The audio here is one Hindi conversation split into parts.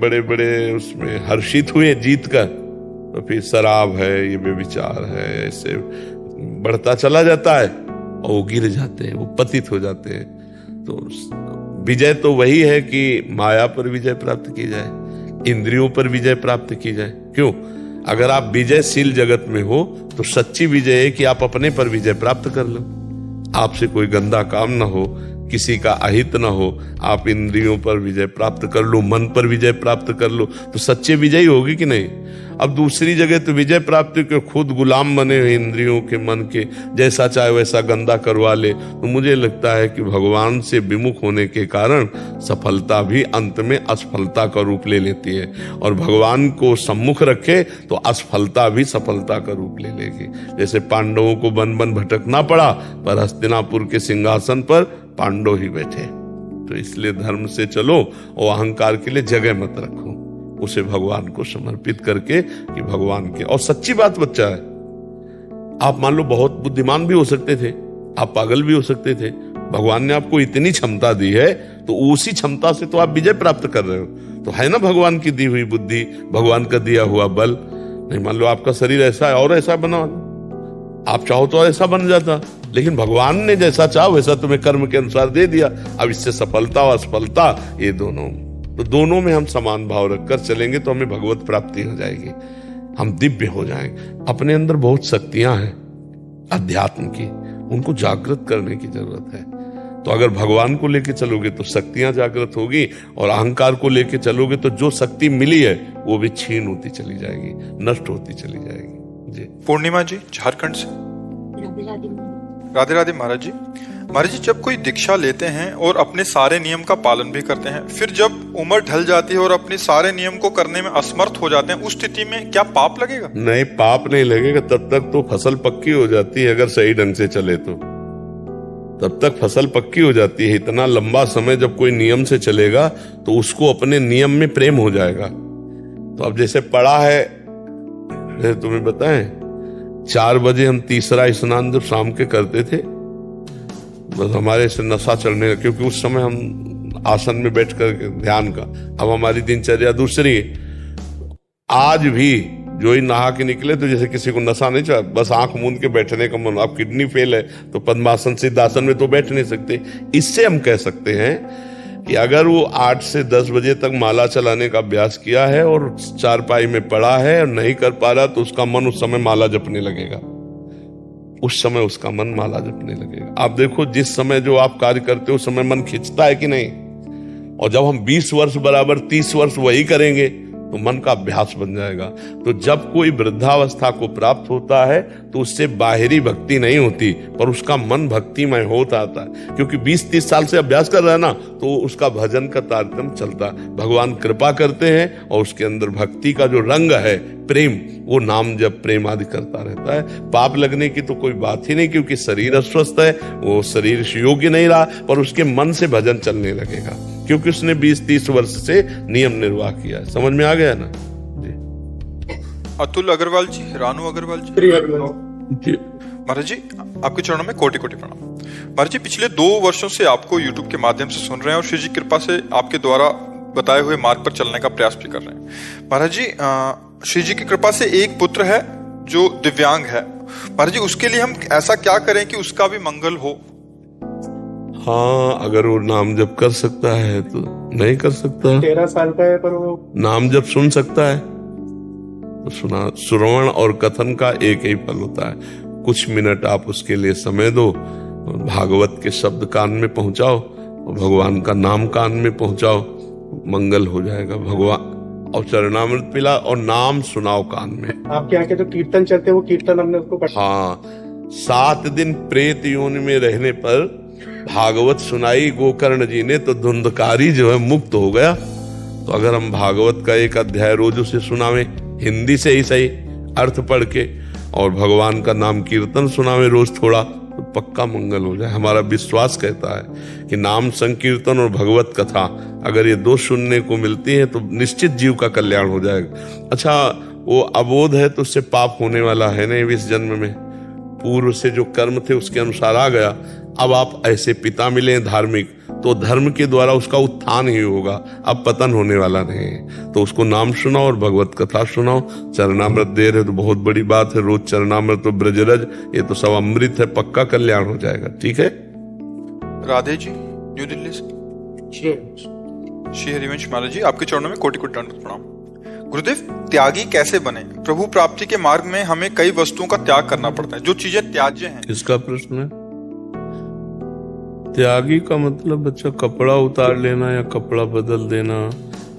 बड़े बड़े उसमें हर्षित हुए जीत कर, तो फिर शराब है, ये व्यभिचार है, ऐसे बढ़ता चला जाता है और वो गिर जाते हैं, वो पतित हो जाते हैं। तो विजय तो वही है कि माया पर विजय प्राप्त की जाए, इंद्रियों पर विजय प्राप्त की जाए। क्यों? अगर आप विजयशील जगत में हो तो सच्ची विजय है कि आप अपने पर विजय प्राप्त कर लो, आपसे कोई गंदा काम ना हो, किसी का अहित ना हो, आप इंद्रियों पर विजय प्राप्त कर लो, मन पर विजय प्राप्त कर लो, तो सच्चे विजयी होगी कि नहीं। अब दूसरी जगह तो विजय प्राप्ति के खुद गुलाम बने हुए इंद्रियों के, मन के, जैसा चाहे वैसा गंदा करवा ले, तो मुझे लगता है कि भगवान से विमुख होने के कारण सफलता भी अंत में असफलता का रूप ले लेती है, और भगवान को सम्मुख रखे तो असफलता भी सफलता का रूप ले लेगी। जैसे पांडवों को वन वन भटकना पड़ा, पर हस्तिनापुर के सिंहासन पर पांडव ही बैठे। तो इसलिए धर्म से चलो और अहंकार के लिए जगह मत रखो, उसे भगवान को समर्पित करके कि भगवान के। और सच्ची बात बच्चा है, आप मान लो बहुत बुद्धिमान भी हो सकते थे, आप पागल भी हो सकते थे, भगवान ने आपको इतनी क्षमता दी है तो उसी क्षमता से तो आप विजय प्राप्त कर रहे हो। तो है ना भगवान की दी हुई बुद्धि, भगवान का दिया हुआ बल। नहीं मान लो आपका शरीर ऐसा है और ऐसा बना, आप चाहो तो ऐसा बन जाता, लेकिन भगवान ने जैसा चाहा वैसा तुम्हें कर्म के अनुसार दे दिया। अब इससे सफलता और असफलता ये दोनों, तो दोनों में हम समान भाव रखकर चलेंगे तो हमें भगवत प्राप्ति हो जाएगी, हम दिव्य हो जाएंगे। अपने अंदर बहुत शक्तियां हैं अध्यात्म की, उनको जागृत करने की जरूरत है। तो अगर भगवान को लेके चलोगे तो शक्तियां जागृत होगी, और अहंकार को लेके चलोगे तो जो शक्ति मिली है वो भी छीन होती चली जाएगी, नष्ट होती चली जाएगी। जी पूर्णिमा जी झारखंड से। राधे राधे महाराज जी। महाराज जी, जब कोई दीक्षा लेते हैं और अपने सारे नियम का पालन भी करते हैं, फिर जब उम्र ढल जाती है और अपने सारे नियम को करने में असमर्थ हो जाते हैं, उस स्थिति में क्या पाप लगेगा? नहीं, पाप नहीं लगेगा। तब तक तो फसल पक्की हो जाती है, अगर सही ढंग से चले तो तब तक फसल पक्की हो जाती है। इतना लंबा समय जब कोई नियम से चलेगा तो उसको अपने नियम में प्रेम हो जाएगा। तो अब जैसे पढ़ा है, तुम्हें बताएं, 4 बजे हम तीसरा स्नान जब शाम के करते थे, बस हमारे से नशा चढ़ने लगा, क्योंकि उस समय हम आसन में बैठ कर ध्यान का। अब हमारी दिनचर्या दूसरी है। आज भी जो ही नहा के निकले तो जैसे किसी को नशा नहीं चढ़ा, बस आंख मूंद के बैठने का मन। अब किडनी फेल है तो पद्मासन सिद्धासन में तो बैठ नहीं सकते। इससे हम कह सकते हैं कि अगर वो 8 से 10 बजे तक माला चलाने का अभ्यास किया है और चारपाई में पड़ा है और नहीं कर पा रहा, तो उसका मन उस समय माला जपने लगेगा, उस समय उसका मन माला जपने लगेगा। आप देखो, जिस समय जो आप कार्य करते हो उस समय मन खिंचता है कि नहीं। और जब हम 20 वर्ष बराबर 30 वर्ष वही करेंगे तो मन का अभ्यास बन जाएगा। तो जब कोई वृद्धावस्था को प्राप्त होता है तो उससे बाहरी भक्ति नहीं होती, पर उसका मन भक्तिमय होता आता है, क्योंकि 20-30 साल से अभ्यास कर रहा है ना, तो उसका भजन का तारतम्य चलता है। भगवान कृपा करते हैं और उसके अंदर भक्ति का जो रंग है, प्रेम, वो नाम जब प्रेम आदि करता रहता है। पाप लगने की तो कोई बात ही नहीं, क्योंकि शरीर अस्वस्थ है, वो शरीर योग्य नहीं रहा, पर उसके मन से भजन चलने लगेगा, क्योंकि उसने 20-30 वर्ष से नियम निर्वाह किया है। समझ में आ गया ना जी? अतुल अग्रवाल जी, रानू अग्रवाल जी। महाराज जी, आपके चरणों में कोटि कोटि प्रणाम। महाराज जी, पिछले 2 वर्षों से आपको यूट्यूब के माध्यम से सुन रहे हैं और श्री जी कृपा से आपके द्वारा बताए हुए मार्ग पर चलने का प्रयास भी कर रहे हैं। महाराज जी, श्री जी की कृपा से एक पुत्र है जो दिव्यांग है। महाराज जी, उसके लिए हम ऐसा क्या करें कि उसका भी मंगल हो? हाँ, अगर वो नाम जप कर सकता है तो नहीं कर सकता। 13 साल का है, पर वो नाम जप सुन सकता है तो सुना। श्रवण और कथन का एक ही फल होता है। कुछ मिनट आप उसके लिए समय दो, भागवत के शब्द कान में पहुंचाओ और भगवान का नाम कान में पहुंचाओ, मंगल हो जाएगा। भगवान और चरणामृत पिला और नाम सुनाओ कान में। आपके यहाँ के जो कीर्तन चलते हैं वो कीर्तन हमने उसको पढ़ा। हाँ, 7 दिन प्रेत योनि में रहने पर भागवत सुनाई गोकर्ण जी ने, तो धुंधकारी जो है मुक्त हो गया। तो अगर हम भागवत का एक अध्याय रोज उसे सुनावें, हिंदी से ही सही, अर्थ पढ़ के, और भगवान का नाम कीर्तन सुनावें रोज थोड़ा, तो पक्का मंगल हो जाए। हमारा विश्वास कहता है कि नाम संकीर्तन और भगवत कथा अगर ये 2 सुनने को मिलती है तो निश्चित जीव का कल्याण हो जाएगा। अच्छा, वो अबोध है तो उससे पाप होने वाला है नहीं इस जन्म में, पूर्व से जो कर्म थे उसके अनुसार आ गया। अब आप ऐसे पिता मिले धार्मिक तो धर्म के द्वारा उसका उत्थान ही होगा, अब पतन होने वाला नहीं है। तो उसको नाम सुनाओ और भगवत कथा सुनाओ। चरणामृत दे रहे तो बहुत बड़ी बात है, रोज चरणामृत, तो ब्रजरज, ये तो सब अमृत है, पक्का कल्याण हो जाएगा। ठीक है। राधे जी, न्यू दिल्ली से श्री हरिवंश महाराज जी, आपके चरणों में कोटि कोटि दंडवत प्रणाम। गुरुदेव, त्यागी कैसे बने? प्रभु प्राप्ति के मार्ग में हमें कई वस्तुओं का त्याग करना पड़ता है, जो चीजें त्याज्य हैं। किसका प्रश्न है? त्यागी का मतलब बच्चा कपड़ा उतार लेना या कपड़ा बदल देना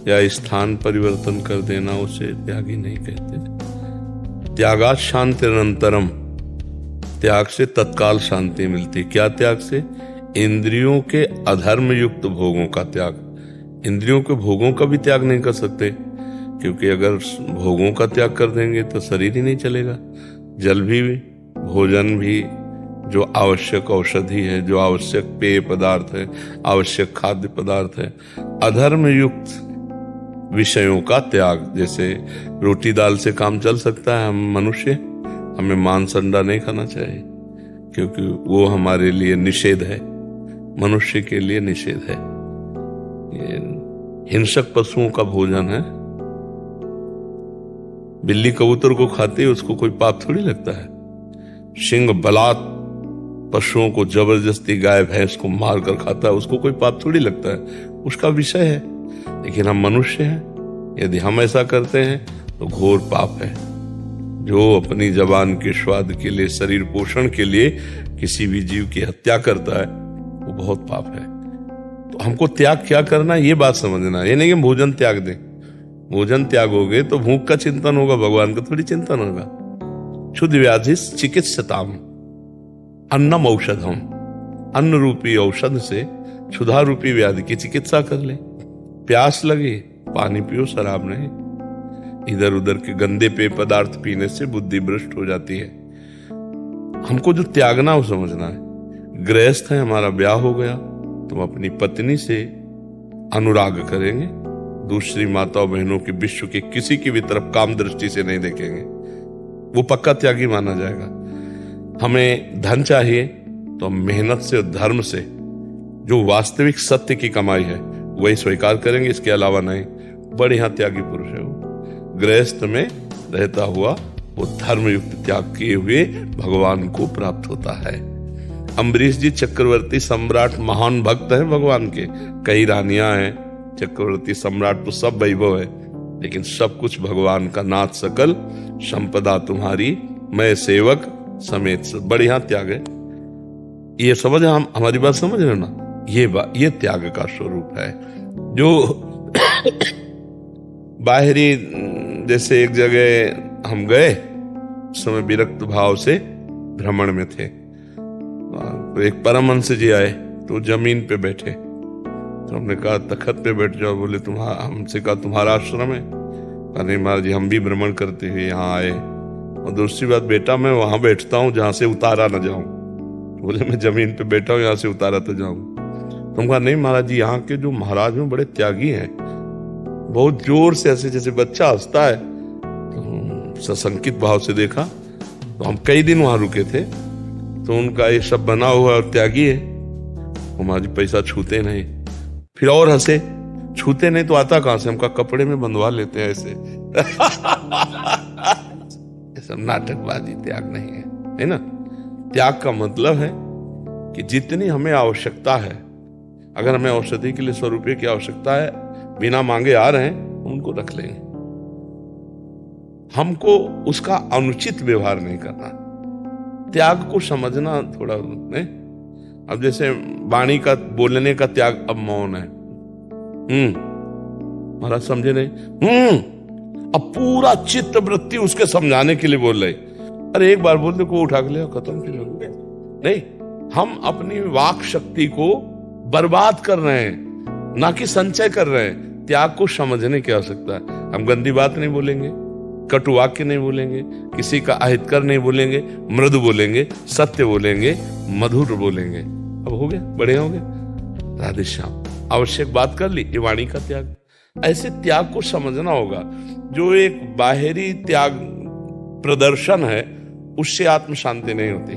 या स्थान परिवर्तन कर देना, उसे त्यागी नहीं कहते। त्यागात शांतिरंतरम, त्याग से तत्काल शांति मिलती। क्या त्याग से? इंद्रियों के अधर्म युक्त भोगों का त्याग। इंद्रियों के भोगों का भी त्याग नहीं कर सकते, क्योंकि अगर भोगों का त्याग कर देंगे तो शरीर ही नहीं चलेगा। जल भी, भोजन भी, जो आवश्यक औषधि है, जो आवश्यक पेय पदार्थ है, आवश्यक खाद्य पदार्थ है, अधर्म युक्त विषयों का त्याग। जैसे रोटी दाल से काम चल सकता है, हम मनुष्य, हमें मांस अंडा नहीं खाना चाहिए, क्योंकि वो हमारे लिए निषेध है, मनुष्य के लिए निषेध है। ये हिंसक पशुओं का भोजन है। बिल्ली कबूतर को खाती है, उसको कोई पाप थोड़ी लगता है। सिंह बलात् पशुओं को जबरदस्ती गाय भैंस को मार कर खाता है, उसको कोई पाप थोड़ी लगता है, उसका विषय है। लेकिन हम मनुष्य हैं, यदि हम ऐसा करते हैं तो घोर पाप है। जो अपनी जबान के स्वाद के लिए, शरीर पोषण के लिए किसी भी जीव की हत्या करता है, वो बहुत पाप है। तो हमको त्याग क्या करना, ये बात समझना। ये नहीं कि भोजन त्याग दें। भोजन त्यागोगे तो भूख का चिंतन होगा, भगवान का थोड़ी चिंतन होगा। क्षुद्र व्याधि चिकित्सताम अन्नम औषधम, अन्न रूपी औषध से क्षुधा रूपी व्याधि की चिकित्सा कर ले। प्यास लगे, पानी पियो, शराब नहीं। इधर उधर के गंदे पेय पदार्थ पीने से बुद्धि भ्रष्ट हो जाती है। हमको जो त्यागना वो समझना है। गृहस्थ है, हमारा ब्याह हो गया, तुम अपनी पत्नी से अनुराग करेंगे, दूसरी माताओं बहनों के विश्व के किसी की भी तरफ काम दृष्टि से नहीं देखेंगे, वो पक्का त्यागी माना जाएगा। हमें धन चाहिए तो हम मेहनत से और धर्म से जो वास्तविक सत्य की कमाई है वही स्वीकार करेंगे, इसके अलावा नहीं। बढ़िया त्यागी पुरुष है वो। गृहस्थ में रहता हुआ वो धर्म युक्त त्याग किए हुए भगवान को प्राप्त होता है। अम्बरीश जी चक्रवर्ती सम्राट, महान भक्त है भगवान के। कई रानियां हैं, चक्रवर्ती सम्राट तो सब वैभव है, लेकिन सब कुछ भगवान का। नाथ सकल संपदा तुम्हारी, मैं सेवक समेत सब। बढ़िया त्याग है ये। समझ, हम हमारी बात समझ रहे ना? ये त्याग का स्वरूप है। जो बाहरी, जैसे एक जगह हम गए, उस समय विरक्त भाव से भ्रमण में थे, तो एक परमहंस जी आए, तो जमीन पे बैठे, तो हमने कहा तखत पे बैठ जाओ। बोले हमसे कहा तुम्हारा आश्रम है? नहीं महाराज जी, हम भी भ्रमण करते हुए यहाँ आए। और दूसरी बात, बेटा मैं वहां बैठता हूँ जहां से उतारा न जाऊं। बोले मैं जमीन पे बैठा हूँ, यहाँ से उतारा तो जाऊं। तुम कहा नहीं महाराज जी, यहाँ के जो महाराज हैं बड़े त्यागी हैं। बहुत जोर से ऐसे जैसे बच्चा हंसता है, तो सशंकित भाव से देखा। तो हम कई दिन वहां रुके थे, तो उनका ये सब बना हुआ और त्यागी है। महाराज पैसा छूते नहीं। फिर और हंसे, छूते नहीं तो आता कहां से? हमका कपड़े में बंधवा लेते हैं ऐसे। ये सब नाटकबाजी, त्याग नहीं है ना? त्याग का मतलब है कि जितनी हमें आवश्यकता है, अगर हमें औषधि के लिए 100 रुपये की आवश्यकता है, बिना मांगे आ रहे हैं, उनको रख लेंगे। हमको उसका अनुचित व्यवहार नहीं करना। त्याग को समझना थोड़ा नहीं। अब जैसे वाणी का, बोलने का त्याग, अब मौन है। महाराज समझे नहीं? अब पूरा चित्त वृत्ति उसके समझाने के लिए बोल रहे। अरे एक बार बोलने को उठा के ले, खत्म क्यों नहीं? हम अपनी वाक शक्ति को बर्बाद कर रहे हैं, ना कि संचय कर रहे हैं। त्याग को समझने की आवश्यकता है। हम गंदी बात नहीं बोलेंगे, कटु वाक्य नहीं बोलेंगे, किसी का अहितकर नहीं बोलेंगे, मृदु बोलेंगे, सत्य बोलेंगे, मधुर बोलेंगे। अब हो गया, बड़े हो गए। राधे श्याम। आवश्यक बात कर ली, ये वाणी का त्याग। ऐसे त्याग को समझना होगा। जो एक बाहरी त्याग प्रदर्शन है, उससे आत्म शांति नहीं होती।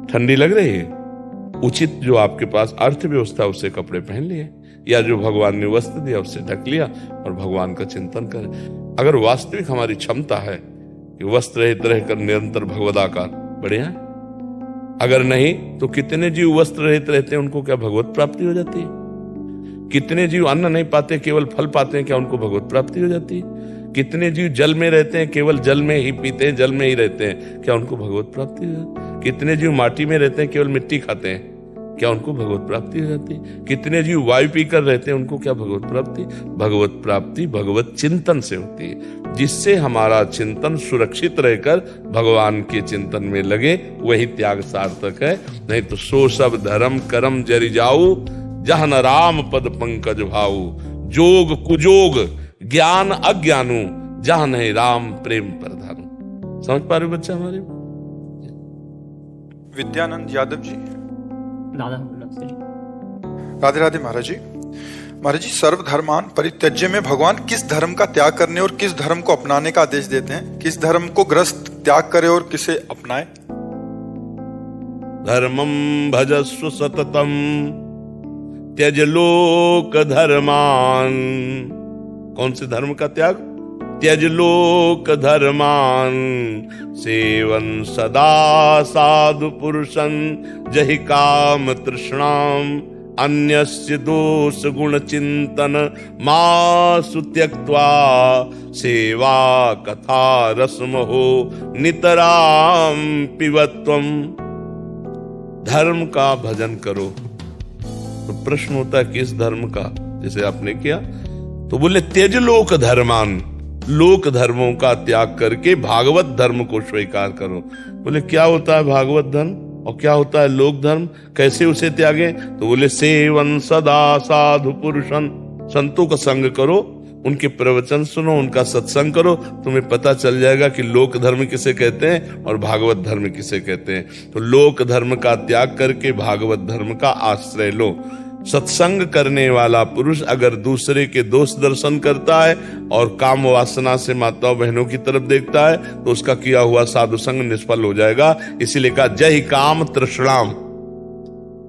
ठंडी लग रही है, उचित जो आपके पास अर्थव्यवस्था उससे कपड़े पहन लिए, या जो भगवान ने वस्त्र दिया उससे ढक लिया और भगवान का चिंतन करें। अगर वास्तविक हमारी क्षमता है कि वस्त्र रहित रहकर निरंतर भगवदाकार, बढ़िया है। अगर नहीं तो कितने जीव वस्त्र रहित रहते हैं, उनको क्या भगवत प्राप्ति हो जाती है? कितने जीव अन्न नहीं पाते, केवल फल पाते हैं, क्या उनको भगवत प्राप्ति हो जाती है? कितने जीव जल में रहते हैं, केवल जल में ही पीते हैं, जल में ही रहते हैं, क्या उनको भगवत प्राप्ति हो जाती है? कितने जीव माटी में रहते हैं, केवल मिट्टी खाते हैं, क्या उनको भगवत प्राप्ति हो जाती? कितने जीव वायु पीकर रहते हैं, उनको क्या भगवत प्राप्ति? भगवत प्राप्ति भगवत चिंतन से होती है, जिससे हमारा चिंतन सुरक्षित रहकर भगवान के चिंतन में लगे, वही त्याग सार्थक है। नहीं तो सो सब धर्म करम जरि जाऊ, जहन राम पद पंकज भाऊ, जोग कुजोग ज्ञान अज्ञानु, जहां नहीं राम प्रेम प्रधानु। समझ पा रहे हो बच्चा हमारे? विद्यानंद यादव जी, दादा राधे राधे महाराज जी। महाराज जी, सर्वधर्मान परित्यज्य में भगवान किस धर्म का त्याग करने और किस धर्म को अपनाने का आदेश देते हैं? किस धर्म को ग्रस्त त्याग करे और किसे अपनाए? धर्मम भजस्व सततम त्यज लोक धर्मान। कौन से धर्म का त्याग? त्यज लोक धर्मान, सेवन सदा साधु पुरुषं, जहि काम तृष्णाम, अन्यस्य दोष गुण चिंतन मासु त्यक्त्वा, सेवा कथा रसमहो नितराम पिबत्वम। धर्म का भजन करो। तो प्रश्न होता है किस धर्म का? जैसे आपने किया तो बोले त्यज लोक धर्मान, लोक धर्मों का त्याग करके भागवत धर्म को स्वीकार करो। बोले क्या होता है भागवत धर्म और क्या होता है लोक धर्म, कैसे उसे त्यागे? तो बोले सेवन सदा साधु पुरुषन, संतों का संग करो, उनके प्रवचन सुनो, उनका सत्संग करो, तुम्हें पता चल जाएगा कि लोक धर्म किसे कहते हैं और भागवत धर्म किसे कहते हैं। तो लोक धर्म का त्याग करके भागवत धर्म का आश्रय लो। सत्संग करने वाला पुरुष अगर दूसरे के दोष दर्शन करता है और काम वासना से माताओं बहनों की तरफ देखता है तो उसका किया हुआ साधु संग निष्फल हो जाएगा। इसीलिए कहा जय काम तृष्णाम,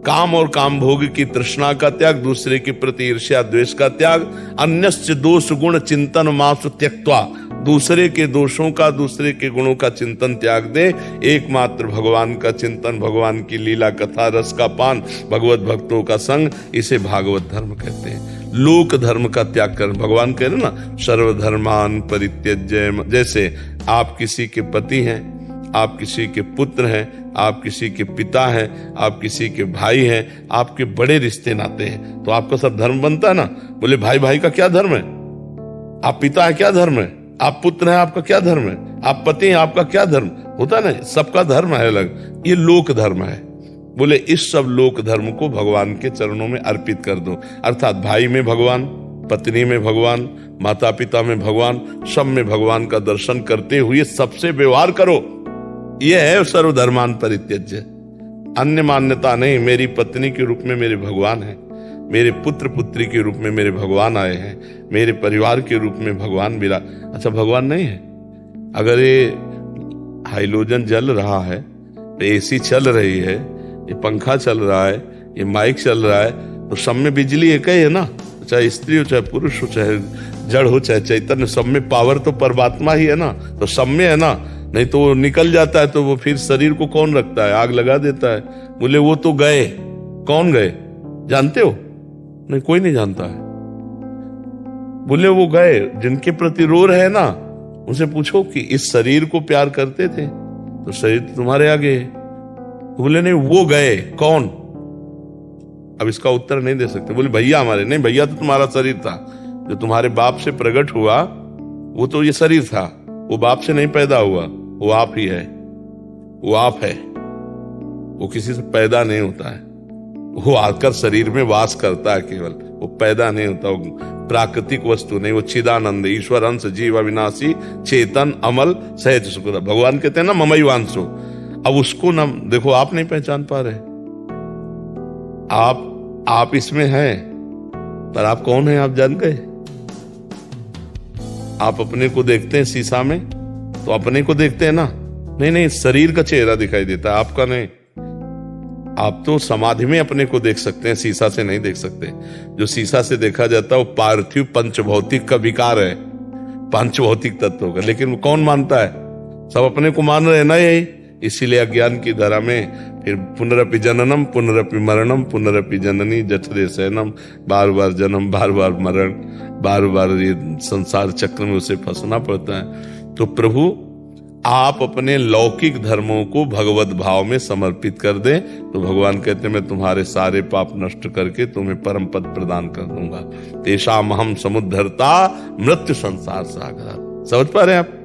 काम और काम भोग की तृष्णा का त्याग, दूसरे के प्रति ईर्ष्या द्वेष का त्याग, अन्यस्य दोष गुण चिंतन मासु त्यक्त्वा, दूसरे के दोषों का दूसरे के गुणों का चिंतन त्याग दे, एकमात्र भगवान का चिंतन, भगवान की लीला कथा रस का पान, भगवत भक्तों का संग, इसे भागवत धर्म कहते हैं। लोक धर्म का त्याग कर, भगवान कह रहे ना सर्वधर्मान परित्यज्य। जैसे आप किसी के पति हैं, आप किसी के पुत्र हैं, आप किसी के पिता हैं, आप किसी के भाई हैं, आपके बड़े रिश्ते नाते हैं, तो आपका सब धर्म बनता है ना। बोले भाई भाई का क्या धर्म है? आप पिता है क्या धर्म है? आप पुत्र हैं आपका क्या धर्म है? आप पति हैं आपका क्या धर्म होता है ना। सबका धर्म है अलग, ये लोक धर्म है। बोले इस सब लोक धर्म को भगवान के चरणों में अर्पित कर दो। अर्थात भाई में भगवान, पत्नी में भगवान, माता पिता में भगवान, सब में भगवान का दर्शन करते हुए सबसे व्यवहार करो। यह है सर्वधर्मान परित्यज्य। अन्य मान्यता नहीं। मेरी पत्नी के रूप में मेरे भगवान है, मेरे पुत्र पुत्री के रूप में मेरे भगवान आए हैं, मेरे परिवार के रूप में भगवान मिला। अच्छा भगवान नहीं है? अगर ये हाइड्रोजन जल रहा है, एसी चल रही है, ये पंखा चल रहा है, ये माइक चल रहा है, तो सब में बिजली एक ही है ना। चाहे स्त्री हो, चाहे पुरुष हो, चाहे जड़ हो, चाहे चैतन्य, सब में पावर तो परमात्मा ही है ना। तो सब में है ना। नहीं तो वो निकल जाता है तो वो फिर शरीर को कौन रखता है? आग लगा देता है। बोले वो तो गए। कौन गए जानते हो? नहीं, कोई नहीं जानता है। बोले वो गए जिनके प्रति रो रहे हैं ना, उनसे पूछो कि इस शरीर को प्यार करते थे तो शरीर तुम्हारे आगे है। बोले नहीं, वो गए। कौन? अब इसका उत्तर नहीं दे सकते। बोले भैया हमारे। नहीं, भैया तो तुम्हारा शरीर था, जो तुम्हारे बाप से प्रकट हुआ वो तो ये शरीर था, वो बाप से नहीं पैदा हुआ, वो आप ही है। वो आप है, वो किसी से पैदा नहीं होता है, वो आकर शरीर में वास करता है केवल, वो पैदा नहीं होता, वो प्राकृतिक वस्तु नहीं, वो चिदानंद ईश्वर अंश जीव अविनाशी चेतन अमल सहज सुख। भगवान कहते हैं ना ममैवांशो। अब उसको ना देखो, आप नहीं पहचान पा रहे। आप इसमें हैं, पर आप कौन है आप जान गए? आप अपने को देखते हैं शीशा में तो अपने को देखते हैं ना। नहीं, शरीर का चेहरा दिखाई देता है, आपका नहीं। आप तो समाधि में अपने को देख सकते हैं, शीशा से नहीं देख सकते। जो शीशा से देखा जाता है वो पार्थिव पंचभौतिक का विकार है, पंचभौतिक तत्व का। लेकिन वो कौन मानता है? सब अपने को मान रहे हैं ना यही। इसीलिए अज्ञान की धारा में फिर पुनरपि जननम पुनरपि मरणम पुनरपि जननी जठरे शयनम, बार बार जन्म बार बार मरण, बार बार ये संसार चक्र में उसे फंसना पड़ता है। तो प्रभु आप अपने लौकिक धर्मों को भगवत भाव में समर्पित कर दें तो भगवान कहते हैं मैं तुम्हारे सारे पाप नष्ट करके तुम्हें परम पद प्रदान कर दूंगा। तेषाम अहम समुद्धरता मृत्यु संसार सागर। समझ पा रहे हैं आप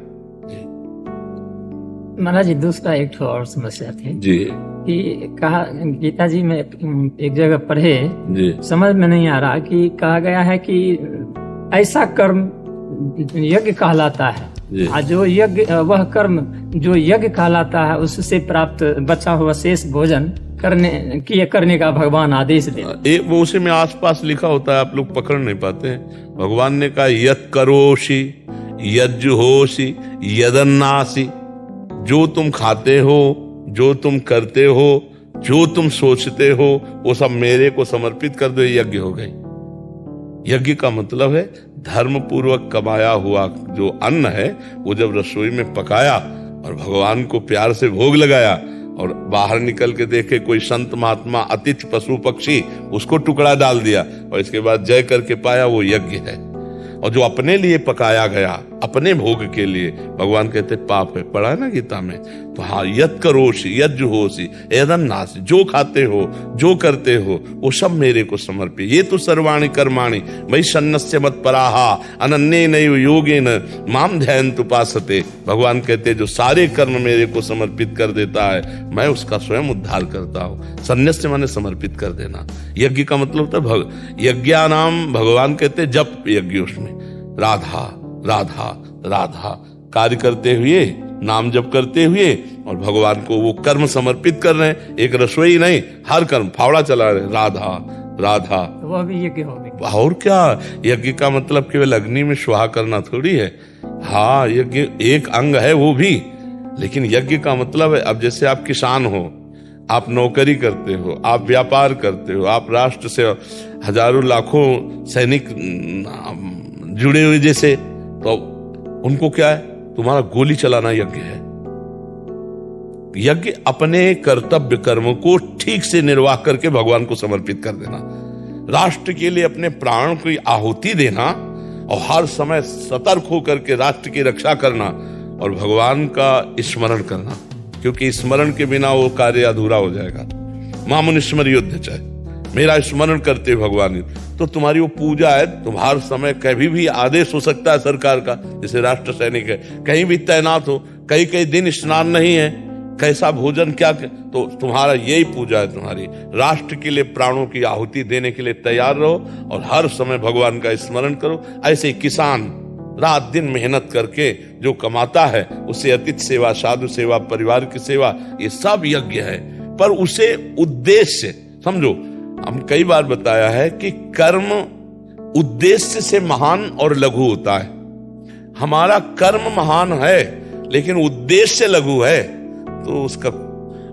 महाराज जी? दूसरा एक ठो और समस्या थी जी कि कहा गीता जी में एक जगह पढ़े जी, समझ में नहीं आ रहा कि कहा गया है कि ऐसा कर्म यज्ञ कहलाता है, जो यज्ञ वह कर्म जो यज्ञ कहलाता है उससे प्राप्त बचा हुआ शेष भोजन करने का भगवान आदेश दे। वो उसी में आसपास लिखा होता है, आप लोग पकड़ नहीं पाते हैं। भगवान ने कहा यत् करोषि यज्जुहोषि यदन्नासि, जो तुम खाते हो, जो तुम करते हो, जो तुम सोचते हो, वो सब मेरे को समर्पित कर दो, यज्ञ हो गई। यज्ञ का मतलब है धर्म पूर्वक कमाया हुआ जो अन्न है वो जब रसोई में पकाया और भगवान को प्यार से भोग लगाया और बाहर निकल के देखे कोई संत महात्मा अतिथि पशु पक्षी, उसको टुकड़ा डाल दिया और इसके बाद जय करके पाया, वो यज्ञ है। और जो अपने लिए पकाया गया अपने भोग के लिए, भगवान कहते पाप है। पढ़ा है ना गीता में? तो हाँ, यत् करोषि यज्जुहोषि यदन्नासि, जो खाते हो जो करते हो वो सब मेरे को समर्पित। ये तो सर्वाणि कर्माणि मयि सन्न्यस्य मत्पराः अनन्येनैव योगेन माम ध्यायन्त उपासते। भगवान कहते जो सारे कर्म मेरे को समर्पित कर देता है मैं उसका स्वयं उद्धार करता हूँ। सन्न्यस्य माने समर्पित कर देना। यज्ञ का मतलब होता है यज्ञानाम, भगवान कहते जप यज्ञ, उसमें राधा राधा राधा कार्य करते हुए, नाम जप करते हुए और भगवान को वो कर्म समर्पित कर रहे हैं। एक रसोई नहीं, हर कर्म फावड़ा चला रहे, राधा राधा, वह भी यज्ञ हो गया। और क्या? यज्ञ का मतलब केवल अग्नि में स्वाहा करना थोड़ी है। हाँ, यज्ञ एक अंग है वो भी, लेकिन यज्ञ का मतलब है, अब जैसे आप किसान हो, आप नौकरी करते हो, आप व्यापार करते हो, आप राष्ट्र से हजारों लाखों सैनिक जुड़े हुए जैसे, तो उनको क्या है? तुम्हारा गोली चलाना यज्ञ है। यज्ञ अपने कर्तव्य कर्म को ठीक से निर्वाह करके भगवान को समर्पित कर देना, राष्ट्र के लिए अपने प्राणों की आहुति देना और हर समय सतर्क होकर के राष्ट्र की रक्षा करना और भगवान का स्मरण करना, क्योंकि स्मरण के बिना वो कार्य अधूरा हो जाएगा। मामुनि स्मर्योद्ध चाहे, मेरा स्मरण करते भगवान, तो तुम्हारी वो पूजा है। तुम हर समय कभी भी आदेश हो सकता है सरकार का, जैसे राष्ट्र सैनिक है, कहीं भी तैनात हो, कई दिन स्नान नहीं है, कैसा भोजन क्या, तो तुम्हारा यही पूजा है। तुम्हारी राष्ट्र के लिए प्राणों की आहुति देने के लिए तैयार रहो और हर समय भगवान का स्मरण करो। ऐसे किसान रात दिन मेहनत करके जो कमाता है, उससे अतिथि सेवा, साधु सेवा, परिवार की सेवा, ये सब यज्ञ है। पर उसे उद्देश्य समझो। हम कई बार बताया है कि कर्म उद्देश्य से महान और लघु होता है। हमारा कर्म महान है लेकिन उद्देश्य लघु है, तो उसका,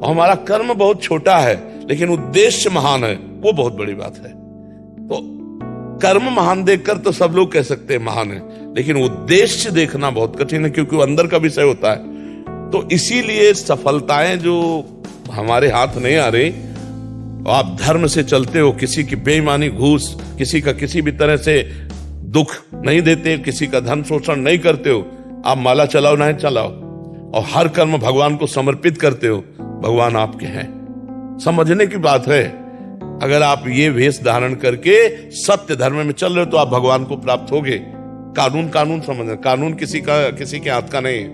हमारा कर्म बहुत छोटा है लेकिन उद्देश्य महान है, वो बहुत बड़ी बात है। तो कर्म महान देखकर तो सब लोग कह सकते हैं महान है, लेकिन उद्देश्य देखना बहुत कठिन है, क्योंकि वो अंदर का विषय होता है। तो इसीलिए सफलताएं जो हमारे हाथ नहीं आ रही, आप धर्म से चलते हो, किसी की बेईमानी, घूस, किसी का किसी भी तरह से दुख नहीं देते, किसी का धन शोषण नहीं करते हो, आप माला चलाओ नहीं चलाओ, और हर कर्म भगवान को समर्पित करते हो, भगवान आपके हैं। समझने की बात है। अगर आप ये वेश धारण करके सत्य धर्म में चल रहे हो तो आप भगवान को प्राप्त होगे। कानून समझना, कानून किसी के हाथ का नहीं,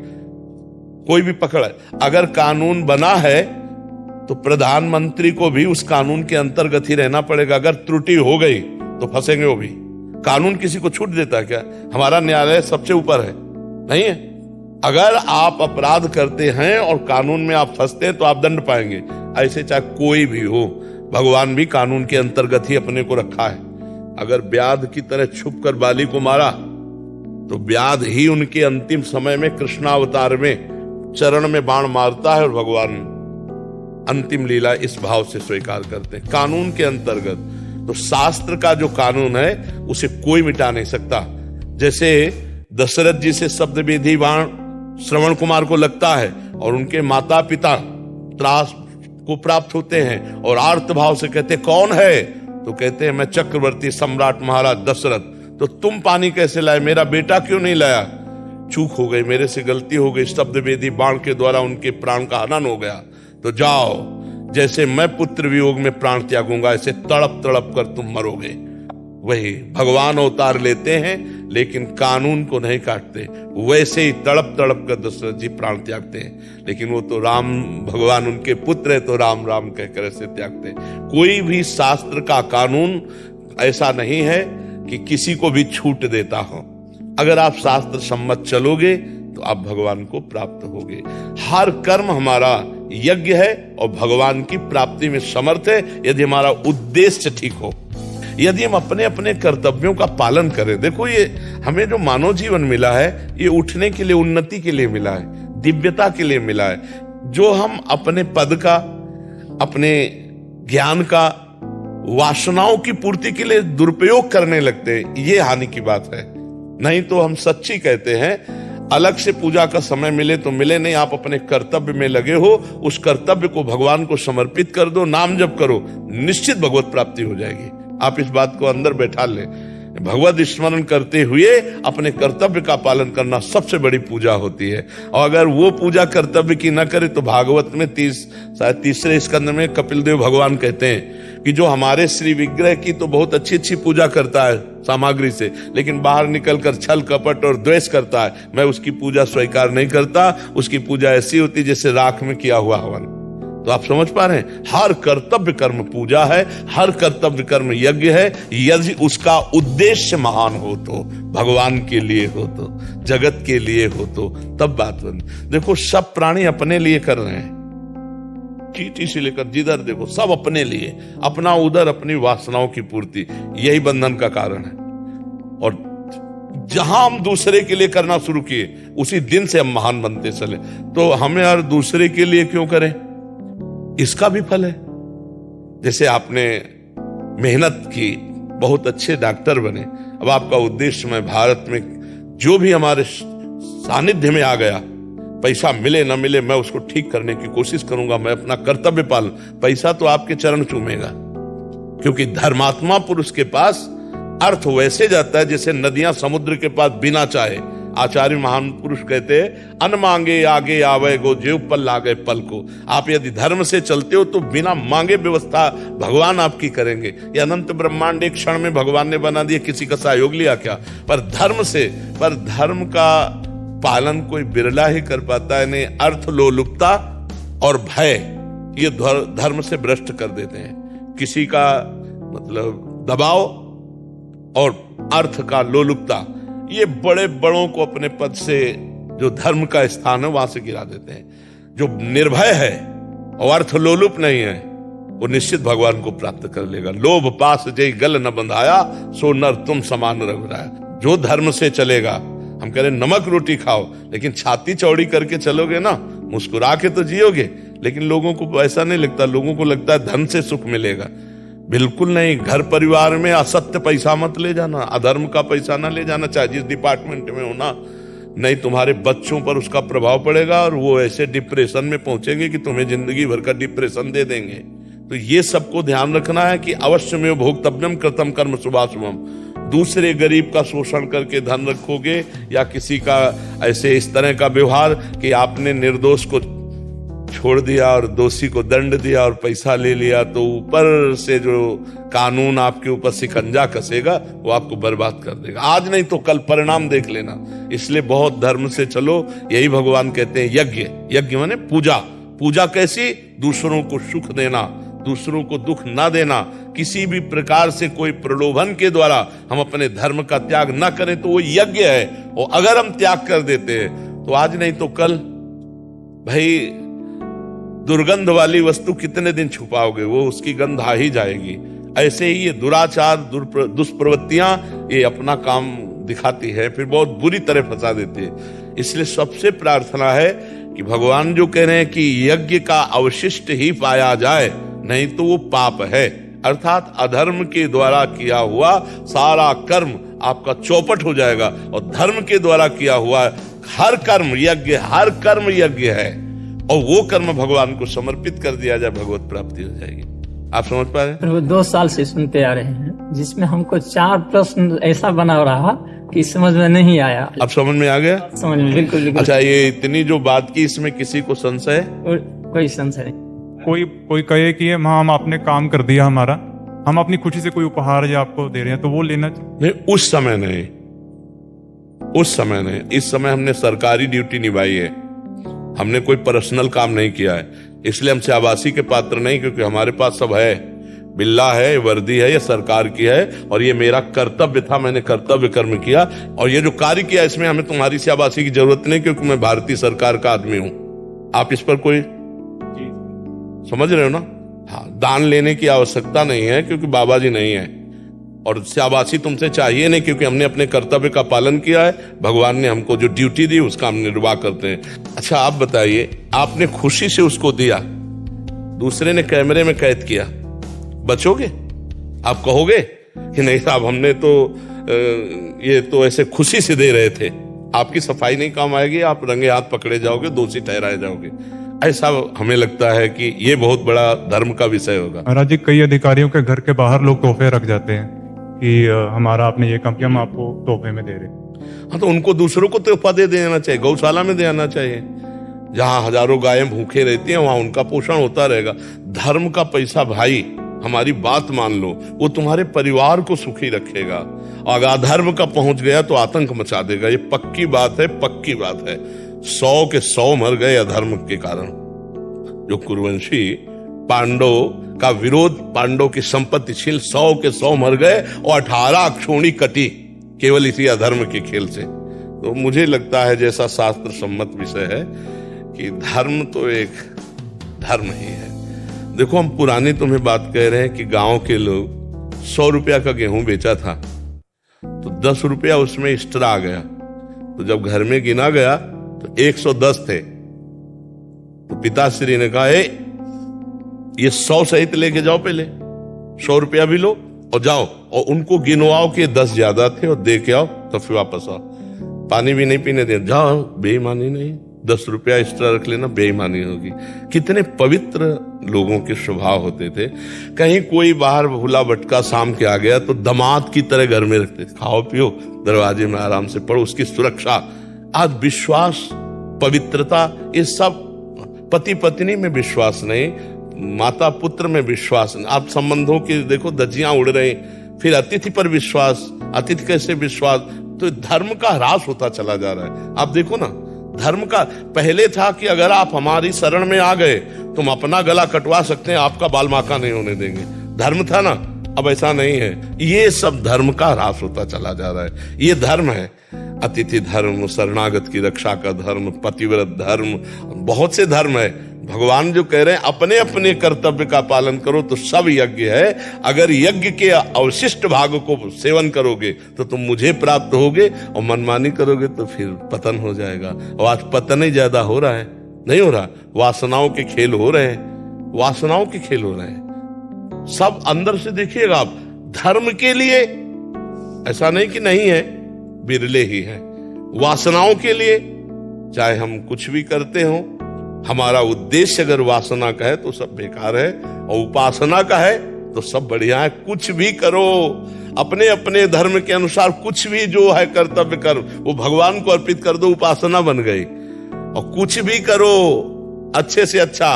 कोई भी पकड़ है। अगर कानून बना है तो प्रधानमंत्री को भी उस कानून के अंतर्गत ही रहना पड़ेगा। अगर त्रुटि हो गई तो फंसेंगे वो भी। कानून किसी को छूट देता है क्या? हमारा न्यायालय सबसे ऊपर है, नहीं है? अगर आप अपराध करते हैं और कानून में आप फंसते हैं तो आप दंड पाएंगे। ऐसे चाहे कोई भी हो, भगवान भी कानून के अंतर्गत ही अपने को रखा है। अगर व्याध की तरह छुप कर बाली को मारा तो व्याध ही उनके अंतिम समय में कृष्णावतार में चरण में बाण मारता है और भगवान अंतिम लीला इस भाव से स्वीकार करते हैं। कानून के अंतर्गत तो शास्त्र का जो कानून है उसे कोई मिटा नहीं सकता। जैसे दशरथ जी से शब्द विधि बाण श्रवण कुमार को लगता है और उनके माता पिता त्रास को प्राप्त होते हैं और आर्त भाव से कहते कौन है, तो कहते हैं मैं चक्रवर्ती सम्राट महाराज दशरथ। तो तुम पानी कैसे लाए, मेरा बेटा क्यों नहीं लाया? चूक हो गई, मेरे से गलती हो गई, शब्द वेदी बाण के द्वारा उनके प्राण का हनन हो गया। तो जाओ, जैसे मैं पुत्र वियोग में प्राण त्यागूंगा ऐसे तड़प तड़प कर तुम मरोगे। वही भगवान अवतार लेते हैं लेकिन कानून को नहीं काटते, वैसे ही तड़प तड़प कर दशरथ जी प्राण त्यागते हैं। लेकिन वो तो राम भगवान उनके पुत्र है तो राम राम कहकर ऐसे त्यागते हैं। कोई भी शास्त्र का कानून ऐसा नहीं है कि किसी को भी छूट देता हो। अगर आप शास्त्र सम्मत चलोगे तो आप भगवान को प्राप्त होगे। हर कर्म हमारा यज्ञ है और भगवान की प्राप्ति में समर्थ है यदि हमारा उद्देश्य ठीक हो, यदि हम अपने अपने कर्तव्यों का पालन करें। देखो, ये हमें जो मानव जीवन मिला है ये उठने के लिए, उन्नति के लिए मिला है, दिव्यता के लिए मिला है। जो हम अपने पद का, अपने ज्ञान का, वासनाओं की पूर्ति के लिए दुरुपयोग करने लगते हैं, ये हानि की बात है। नहीं तो हम सच्ची कहते हैं, अलग से पूजा का समय मिले तो मिले, नहीं आप अपने कर्तव्य में लगे हो, उस कर्तव्य को भगवान को समर्पित कर दो, नाम जप करो, निश्चित भगवत प्राप्ति हो जाएगी। आप इस बात को अंदर बैठा लें। भगवत स्मरण करते हुए अपने कर्तव्य का पालन करना सबसे बड़ी पूजा होती है। और अगर वो पूजा कर्तव्य की न करे तो भागवत में तीसरे स्कंद में कपिल देव भगवान कहते हैं कि जो हमारे श्री विग्रह की तो बहुत अच्छी अच्छी पूजा करता है सामग्री से, लेकिन बाहर निकलकर छल कपट और द्वेष करता है, मैं उसकी पूजा स्वीकार नहीं करता। उसकी पूजा ऐसी होती जैसे राख में किया हुआ हवन। तो आप समझ पा रहे हैं, हर कर्तव्य कर्म पूजा है, हर कर्तव्य कर्म यज्ञ है, यदि उसका उद्देश्य महान हो तो, भगवान के लिए हो तो, जगत के लिए हो तो, तब बात बन। देखो, सब प्राणी अपने लिए कर रहे हैं, चींटी से लेकर जिधर देखो सब अपने लिए, अपना उदर, अपनी वासनाओं की पूर्ति, यही बंधन का कारण है। और जहां हम दूसरे के लिए करना शुरू किए उसी दिन से हम महान बनते चले। तो हमें और दूसरे के लिए क्यों करें, इसका भी फल है। जैसे आपने मेहनत की, बहुत अच्छे डॉक्टर बने, अब आपका उद्देश्य मैं भारत में जो भी हमारे सानिध्य में आ गया, पैसा मिले ना मिले, मैं उसको ठीक करने की कोशिश करूंगा, मैं अपना कर्तव्य पालन। पैसा तो आपके चरण चूमेगा, क्योंकि धर्मात्मा पुरुष के पास अर्थ वैसे जाता है जैसे नदियां समुद्र के पास बिना चाहे। आचार्य महान पुरुष कहते हैं, अन मांगे आगे आवे गो, जेव पल लागे पल को। आप यदि धर्म से चलते हो तो बिना मांगे व्यवस्था भगवान आपकी करेंगे। ये अनंत ब्रह्मांड एक क्षण में भगवान ने बना दिया, किसी का सहयोग लिया क्या? पर धर्म का पालन कोई बिरला ही कर पाता है। नहीं, अर्थ लोलुपता और भय ये धर्म से भ्रष्ट कर देते हैं। किसी का मतलब दबाव और अर्थ का लोलुपता, ये बड़े बड़ों को अपने पद से, जो धर्म का स्थान है, वहां से गिरा देते हैं। जो निर्भय है और अर्थ लोलुप नहीं है, वो निश्चित भगवान को प्राप्त कर लेगा। लोभ पास जय गल न बंधाया, सो नर तुम समान रघुराया। जो धर्म से चलेगा, हम कह रहे नमक रोटी खाओ, लेकिन छाती चौड़ी करके चलोगे ना, मुस्कुरा के तो जियोगे। लेकिन लोगों को ऐसा नहीं लगता, लोगों को लगता है धन से सुख मिलेगा। बिल्कुल नहीं। घर परिवार में असत्य पैसा मत ले जाना, अधर्म का पैसा ना ले जाना, चाहे जिस डिपार्टमेंट में होना, नहीं तुम्हारे बच्चों पर उसका प्रभाव पड़ेगा और वो ऐसे डिप्रेशन में पहुंचेंगे कि तुम्हें जिंदगी भर का डिप्रेशन दे देंगे। तो ये सबको ध्यान रखना है कि अवश्य में भोक्तव्यम कृतम कर्म शुभाशुभम। दूसरे गरीब का शोषण करके धन रखोगे या किसी का ऐसे इस तरह का व्यवहार कि आपने निर्दोष को छोड़ दिया और दोषी को दंड दिया और पैसा ले लिया, तो ऊपर से जो कानून आपके ऊपर शिकंजा कसेगा वो आपको बर्बाद कर देगा। आज नहीं तो कल परिणाम देख लेना। इसलिए बहुत धर्म से चलो। यही भगवान कहते हैं यज्ञ। यज्ञ माने पूजा। पूजा कैसी? दूसरों को सुख देना, दूसरों को दुख ना देना। किसी भी प्रकार से कोई प्रलोभन के द्वारा हम अपने धर्म का त्याग ना करें तो वो यज्ञ है। और अगर हम त्याग कर देते हैं तो आज नहीं तो कल, भाई दुर्गंध वाली वस्तु कितने दिन छुपाओगे, वो उसकी गंध आ ही जाएगी। ऐसे ही ये दुराचार, दुष्प्रवृत्तियां ये अपना काम दिखाती है, फिर बहुत बुरी तरह फंसा देती है। इसलिए सबसे प्रार्थना है कि भगवान जो कह रहे हैं कि यज्ञ का अवशिष्ट ही पाया जाए, नहीं तो वो पाप है। अर्थात अधर्म के द्वारा किया हुआ सारा कर्म आपका चौपट हो जाएगा, और धर्म के द्वारा किया हुआ हर कर्म यज्ञ, हर कर्म यज्ञ है, और वो कर्म भगवान को समर्पित कर दिया जाए, भगवत प्राप्ति हो जाएगी। आप समझ पा रहे हैं? वो 2 साल से सुनते आ रहे हैं, जिसमें हमको 4 प्रश्न ऐसा बना रहा कि समझ में नहीं आया। अब समझ में आ गया? समझ में बिल्कुल बिल्कुल। अच्छा, ये इतनी जो बात की, इसमें किसी को संशय है? कोई संशय नहीं। कोई कहे कि हम आपने काम कर दिया हमारा, हम अपनी खुशी से कोई उपहार या आपको दे रहे हैं तो वो लेना चाहिए? नहीं, उस समय नहीं, उस समय नहीं। इस समय हमने सरकारी ड्यूटी निभाई है, हमने कोई पर्सनल काम नहीं किया है, इसलिए हम शाबाशी के पात्र नहीं, क्योंकि हमारे पास सब है, बिल्ला है, वर्दी है, ये सरकार की है, और ये मेरा कर्तव्य था, मैंने कर्तव्य कर्म किया, और ये जो कार्य किया इसमें हमें तुम्हारी शाबाशी की जरूरत नहीं, क्योंकि मैं भारतीय सरकार का आदमी हूं। आप इस पर कोई समझ रहे हो ना? हाँ, दान लेने की आवश्यकता नहीं है, क्योंकि बाबा जी नहीं है, और शाबाशी तुमसे चाहिए नहीं, क्योंकि हमने अपने कर्तव्य का पालन किया है, भगवान ने हमको जो ड्यूटी दी उसका हम निर्वाह करते हैं। अच्छा, आप बताइए, आपने खुशी से उसको दिया, दूसरे ने कैमरे में कैद किया, बचोगे? आप कहोगे कि नहीं साहब, हमने तो ये तो ऐसे खुशी से दे रहे थे? आपकी सफाई नहीं काम आएगी, आप रंगे हाथ पकड़े जाओगे, दोषी ठहराए जाओगे। ऐसा हमें लगता है कि ये बहुत बड़ा धर्म का विषय होगा। महाराज जी, कई अधिकारियों के घर के बाहर लोग तोहफे रख जाते हैं कि हमारा आपने ये काम किया, हम आपको तोहफे में दे रहे हैं। हाँ, तो उनको दूसरों को तोहफा दे देना चाहिए, गौशाला में देना चाहिए, जहां हजारों गायें भूखे रहती हैं वहां उनका पोषण होता रहेगा। धर्म का पैसा, भाई हमारी बात मान लो, वो तुम्हारे परिवार को सुखी रखेगा, अगर अधर्म का पहुंच गया तो आतंक मचा देगा। ये पक्की बात है, पक्की बात है। 100 के 100 मर गए अधर्म के कारण। जो कुरुवंशी पांडव का विरोध, पांडव की संपत्ति छीन, 100 के 100 मर गए, और 18 अक्षोणी कटी केवल इसी अधर्म के खेल से। तो मुझे लगता है, जैसा शास्त्र सम्मत विषय है, कि धर्म तो एक धर्म ही है। देखो, हम पुरानी तुम्हें बात कह रहे हैं कि गांव के लोग 100 रुपया का गेहूं बेचा था, तो 10 रुपया उसमें एक्स्ट्रा आ गया, तो जब घर में गिना गया तो 110 थे। तो पिताश्री ने कहा, ये 100 सहित लेके जाओ, पहले 100 रुपया भी लो और जाओ, और उनको गिनवाओ कि 10 ज्यादा थे, और दे के आओ, तो फिर वापस आओ। पानी भी नहीं पीने दे, जाओ, बेईमानी नहीं, 10 रुपया एक्स्ट्रा रख लेना, बेईमानी होगी। कितने पवित्र लोगों के स्वभाव होते थे। कहीं कोई बाहर भूला भटका शाम के आ गया तो दामाद की तरह घर में रखते, खाओ पियो, दरवाजे में आराम से पढ़ो, उसकी सुरक्षा। आज विश्वास, पवित्रता, ये सब, पति पत्नी में विश्वास नहीं, माता पुत्र में विश्वास नहीं। आप संबंधों की देखो, धज्जियां उड़ रही, फिर अतिथि पर विश्वास, अतिथि कैसे विश्वास, तो धर्म का ह्रास होता चला जा रहा है। आप देखो ना, धर्म का पहले था कि अगर आप हमारी शरण में आ गए, तुम अपना गला कटवा सकते हैं, आपका बाल माका नहीं होने देंगे, धर्म था ना। अब ऐसा नहीं है, ये सब धर्म का ह्रास होता चला जा रहा है। ये धर्म है, अतिथि धर्म, शरणागत की रक्षा का धर्म, पतिव्रत धर्म, बहुत से धर्म है। भगवान जो कह रहे हैं, अपने अपने कर्तव्य का पालन करो तो सब यज्ञ है। अगर यज्ञ के अवशिष्ट भाग को सेवन करोगे तो तुम मुझे प्राप्त होगे, और मनमानी करोगे तो फिर पतन हो जाएगा। और आज पतन ही ज्यादा हो रहा है, नहीं हो रहा, वासनाओं के खेल हो रहे हैं, वासनाओं के खेल हो रहे हैं। सब अंदर से देखिएगा आप, धर्म के लिए ऐसा नहीं कि नहीं है, बिरले ही है। वासनाओं के लिए चाहे हम कुछ भी करते हो, हमारा उद्देश्य अगर वासना का है तो सब बेकार है, और उपासना का है तो सब बढ़िया है। कुछ भी करो, अपने अपने धर्म के अनुसार कुछ भी जो है कर्तव्य कर, वो भगवान को अर्पित कर दो, उपासना बन गई। और कुछ भी करो अच्छे से अच्छा,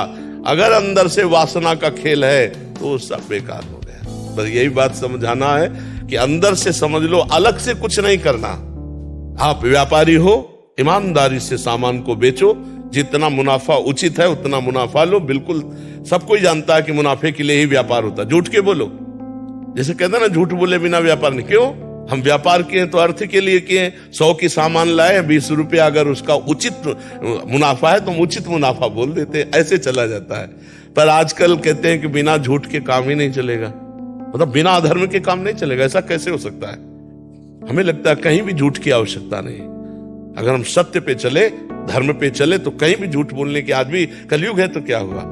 अगर अंदर से वासना का खेल है तो सब बेकार हो गया। बस यही बात समझाना है कि अंदर से समझ लो, अलग से कुछ नहीं करना। आप व्यापारी हो, ईमानदारी से सामान को बेचो, जितना मुनाफा उचित है उतना मुनाफा लो। बिल्कुल सब कोई जानता है कि मुनाफे के लिए ही व्यापार होता है, झूठ के बोलो। जैसे कहते हैं ना, झूठ बोले बिना व्यापार नहीं। क्यों? हम व्यापार किए तो अर्थ के लिए किए। 100 की सामान लाए, 20 रुपया अगर उसका उचित मुनाफा है तो हम उचित मुनाफा बोल देते, ऐसे चला जाता है। पर आजकल कहते हैं कि बिना झूठ के काम ही नहीं चलेगा, मतलब बिना अधर्म के काम नहीं चलेगा। ऐसा कैसे हो सकता है? हमें लगता है कहीं भी झूठ की आवश्यकता नहीं। अगर हम सत्य पे चले धर्म पे चले तो कहीं भी झूठ बोलने की, आज भी कलयुग है तो क्या हुआ,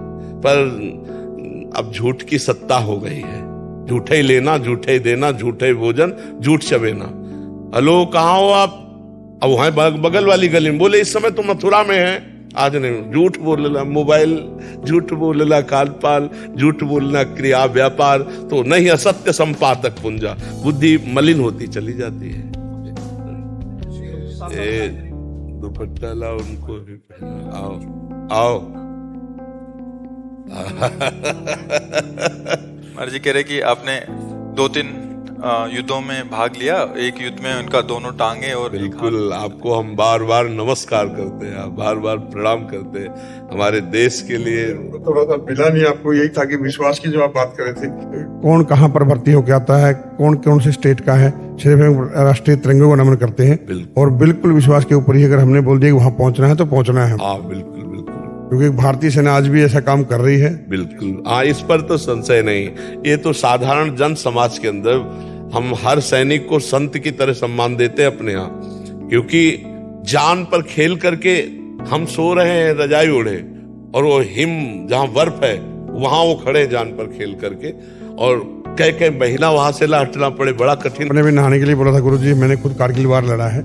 पर अब झूठ की सत्ता हो गई है। झूठे ही लेना, झूठे ही देना, झूठे ही भोजन, झूठ चबेना। हेलो, कहाँ हो आप? अब वहां बगल वाली गली में, बोले इस समय तो मथुरा में है, आज नहीं। झूठ बोलना मोबाइल, झूठ बोलना कालपाल, झूठ बोलना क्रिया व्यापार, तो नहीं असत्य संपातक पुंजा, बुद्धि मलिन होती चली जाती है। दुपट्टा लाओ, उनको भी पहना, आओ आओ। महाराज जी कह रहे कि आपने 2-3 युद्धों में भाग लिया, एक युद्ध में उनका दोनों टांगे और बिल्कुल, आपको हम बार बार नमस्कार करते हैं, बार बार प्रणाम करते हैं हमारे देश के लिए। थोड़ा सा मिला नहीं आपको, यही था कि विश्वास की जो आप बात कर रहे थे, कौन कहाँ पर भर्ती होकर आता है, कौन कौन से स्टेट का है, सिर्फ हम राष्ट्रीय तिरंगे को नमन करते हैं और बिल्कुल विश्वास के ऊपर ही अगर हमने बोल दिया कि वहाँ पहुंचना है तो पहुंचना है। हाँ बिल्कुल, क्योंकि भारतीय सेना आज भी ऐसा काम कर रही है। बिल्कुल, हाँ, इस पर तो संशय नहीं। ये तो साधारण जन समाज के अंदर हम हर सैनिक को संत की तरह सम्मान देते हैं अपने यहाँ, क्योंकि जान पर खेल करके हम सो रहे हैं रजाई ओढ़े, और वो हिम जहाँ बर्फ है वहां वो खड़े जान पर खेल करके, और कई महीना वहां से हटना पड़े, बड़ा कठिन। मैंने भी नहाने के लिए बोला था गुरुजी, मैंने खुद कारगिल वार लड़ा है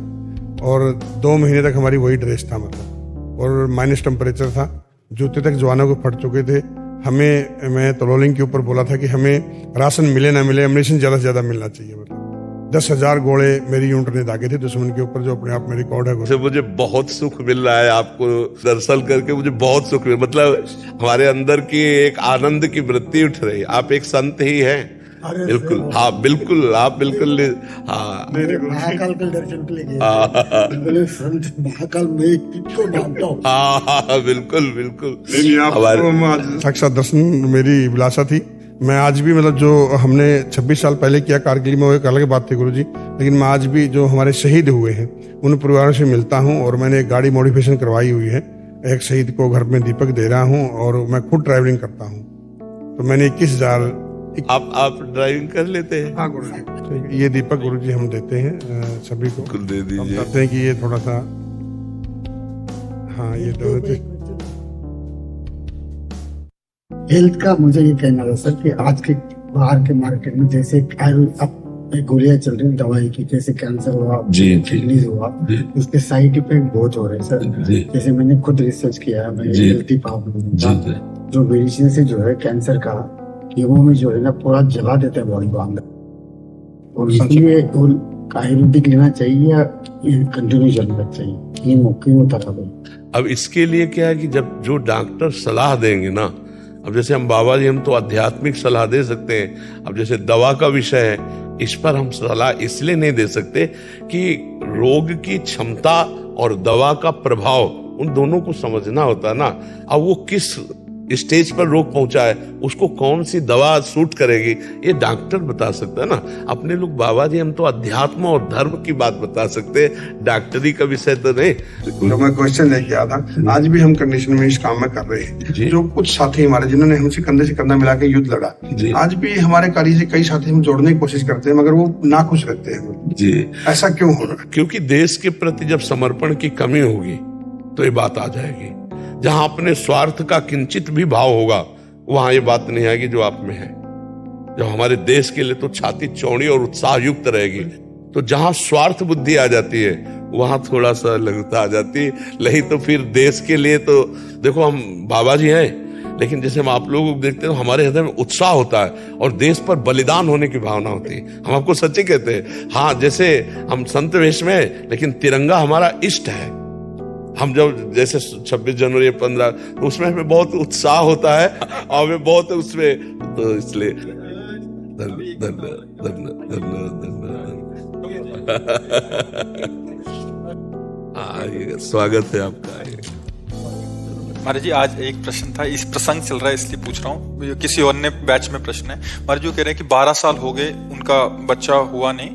और 2 महीने तक हमारी वही ड्रेस था, मतलब, और माइनस टेम्परेचर था, जूते तक जवानों को फट चुके थे। हमें, मैं तलोलिंग के ऊपर बोला था कि हमें राशन मिले ना मिले, एम्युनिशन ज्यादा से ज्यादा मिलना चाहिए। मतलब 10,000 गोले मेरी यूनिट ने दागे थे दुश्मन के ऊपर, जो अपने आप में रिकॉर्ड है। मुझे बहुत सुख मिल रहा है आपको दर्शन करके, मुझे बहुत सुख मिल, मतलब हमारे अंदर की एक आनंद की वृत्ति उठ रही। आप एक संत ही हैं। बिल्कुल, हाँ बिल्कुल, आप बिल्कुल, हाँ महाकाल के दर्शन के लिए गए, संत महाकाल में किसको जानता हूँ। हाँ बिल्कुल बिल्कुल, साक्षात दर्शन मेरी विलासा थी। मैं आज भी, मतलब जो हमने 26 साल पहले किया कारगिल में, वो एक अलग बात थी गुरुजी, लेकिन मैं आज भी जो हमारे शहीद हुए हैं उन परिवारों से मिलता हूँ, और मैंने एक गाड़ी मॉडिफिकेशन करवाई हुई है, एक शहीद को घर में दीपक दे रहा हूँ, और मैं खुद ड्राइविंग करता हूँ। तो मैंने 21,000। आप ड्राइविंग कर लेते हैं? हाँ गुरुजी, ये दीपक गुरुजी हम देते हैं सभी को, दे दीजिए। हम चाहते हैं कि ये थोड़ा सा, हाँ ये हेल्थ का मुझे ये कहना है सर कि आज के बाहर के मार्केट में जैसे अब गोलियां चल रही दवाई की, जैसे कैंसर हुआ, किडनीज हुआ, उसके साइड इफेक्ट बहुत हो रहे हैं सर। जैसे मैंने खुद रिसर्च किया है, मैं हेल्थी पावर जो मेडिसिन से जो है कैंसर का कीमो में जो है ना पूरा जला देते हैं बॉडी को अंदर, और इसलिए आयुर्वेदिक लेना चाहिए या कंटिन्यू चलना चाहिए कीमो तरह। अब इसके लिए क्या है कि जब जो डॉक्टर सलाह देंगे ना, अब जैसे हम बाबा जी, हम तो आध्यात्मिक सलाह दे सकते हैं। अब जैसे दवा का विषय है, इस पर हम सलाह इसलिए नहीं दे सकते कि रोग की क्षमता और दवा का प्रभाव, उन दोनों को समझना होता है ना। अब वो किस स्टेज पर रोग पहुंचा है, उसको कौन सी दवा सूट करेगी, ये डॉक्टर बता सकता है ना। अपने लोग बाबा जी, हम तो अध्यात्म और धर्म की बात बता सकते हैं, डॉक्टरी का विषय तो नहीं। तो मैं क्वेश्चन लेके आया था, आज भी हम कंडीशन में इस काम में कर रहे हैं। जो कुछ साथी हमारे जिन्होंने हमसे कंधे से कंधा मिला के युद्ध लड़ा, आज भी हमारे कार्य से कई साथी हम जोड़ने की कोशिश करते हैं, मगर वो नाखुश रहते हैं जी। ऐसा क्यों हो रहा है? क्योंकि देश के प्रति जब समर्पण की कमी होगी तो ये बात आ जाएगी। जहां अपने स्वार्थ का किंचित भी भाव होगा, वहां ये बात नहीं आएगी जो आप में है। जब हमारे देश के लिए तो छाती चौड़ी और उत्साह युक्त रहेगी, तो जहां स्वार्थ बुद्धि आ जाती है वहां थोड़ा सा लगता आ जाती है। नहीं तो फिर देश के लिए तो देखो, हम बाबा जी हैं, लेकिन जैसे हम आप लोग देखते हैं, हमारे हृदय में उत्साह होता है और देश पर बलिदान होने की भावना होती है। हम आपको सच्ची कहते हैं। हाँ, जैसे हम संत वेश में है, लेकिन तिरंगा हमारा इष्ट है। हम जब जैसे 26 जनवरी 15, तो उसमें हमें बहुत उत्साह होता है और हमें बहुत उसमें, तो इसलिए स्वागत है आपका। महाराज जी, आज एक प्रश्न था, इस प्रसंग चल रहा है इसलिए पूछ रहा हूँ, किसी और ने बैच में प्रश्न है। महाराज जी कह रहे हैं कि 12 साल हो गए, उनका बच्चा हुआ नहीं,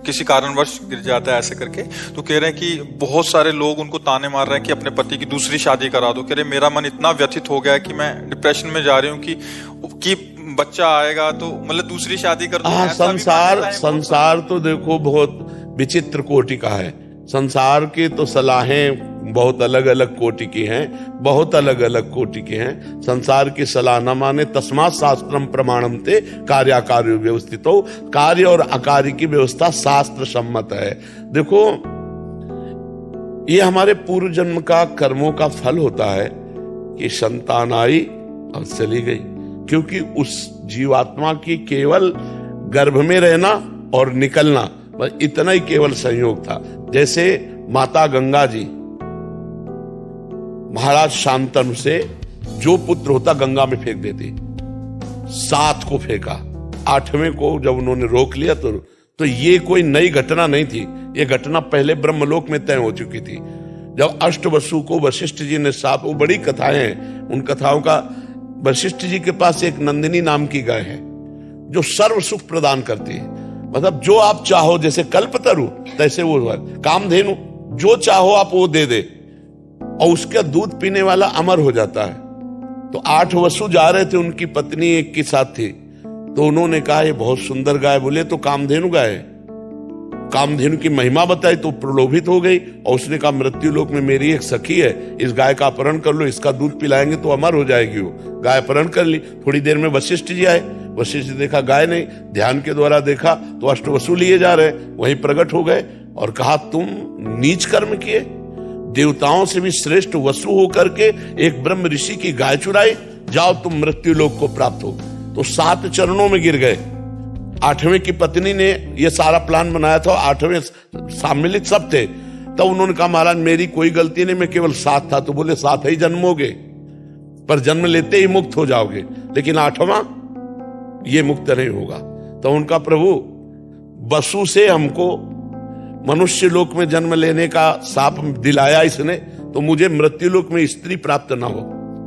किसी कारणवश गिर जाता है ऐसे करके। तो कह रहे हैं कि बहुत सारे लोग उनको ताने मार रहे हैं कि अपने पति की दूसरी शादी करा दो। कह रहे मेरा मन इतना व्यथित हो गया है कि मैं डिप्रेशन में जा रही हूँ कि बच्चा आएगा तो मतलब दूसरी शादी कर दो। संसार तो देखो बहुत विचित्र कोटि का है। संसार की तो सलाहें बहुत अलग अलग कोटि की हैं, बहुत अलग अलग कोटि के हैं। संसार की सलाह न माने तस्मात् शास्त्रम प्रमाणम ते कार्याकार्य व्यवस्थितो। कार्य और अकार्य की व्यवस्था शास्त्र सम्मत है। देखो, ये हमारे पूर्व जन्म का कर्मों का फल होता है कि संतान आई और चली गई, क्योंकि उस जीवात्मा की केवल गर्भ में रहना और निकलना, बस इतना ही केवल संयोग था। जैसे माता गंगा जी महाराज शांतनु से जो पुत्र होता गंगा में फेंक देती, 7 को फेंका, 8वें को जब उन्होंने रोक लिया तो ये कोई नई घटना नहीं थी, ये घटना पहले ब्रह्मलोक में तय हो चुकी थी। जब अष्टवसु को वशिष्ठ जी ने साफ, वो बड़ी कथाएं हैं, उन कथाओं का, वशिष्ठ जी के पास एक नंदिनी नाम की गाय है जो सर्व सुख प्रदान करती है। मतलब जो आप चाहो, जैसे कल्पतरु तैसे वो कामधेनु, जो चाहो आप वो दे दे, और उसका दूध पीने वाला अमर हो जाता है। तो 8 वसु जा रहे थे, उनकी पत्नी एक के साथ थी, तो उन्होंने कहा ये बहुत सुंदर गाय, बोले तो कामधेनु गाय है। कामधेनु की महिमा बताई तो प्रलोभित हो गई, और उसने कहा मृत्यु लोक में मेरी एक सखी है, इस गाय का अपहरण कर लो, इसका दूध पिलाएंगे तो अमर हो जाएगी वो। गाय अपहरण कर ली। थोड़ी देर में वशिष्ठ जी आए, वशिष्ठ जी देखा गाय नहीं, ध्यान के द्वारा देखा तो अष्टवसु लिए जा रहे, वहीं प्रकट हो गए और कहा तुम नीच कर्म किए, देवताओं से भी श्रेष्ठ वसु होकर के एक ब्रह्म ऋषि की गाय चुराई, जाओ तुम मृत्यु लोक को प्राप्त हो। तो 7 चरणों में गिर गए। 8वें की पत्नी ने ये सारा प्लान बनाया था, 8वें सम्मिलित सब थे। तब उन्होंने कहा महाराज मेरी कोई गलती नहीं, मैं केवल 7 था। तो बोले 7 ही जन्मोगे, पर जन्म लेते ही मुक्त हो जाओगे, लेकिन 8वां ये मुक्त नहीं होगा। तो उनका प्रभु वसु से हमको मनुष्य लोक में जन्म लेने का शाप दिलाया इसने, तो मुझे मृत्यु लोक में स्त्री प्राप्त ना हो।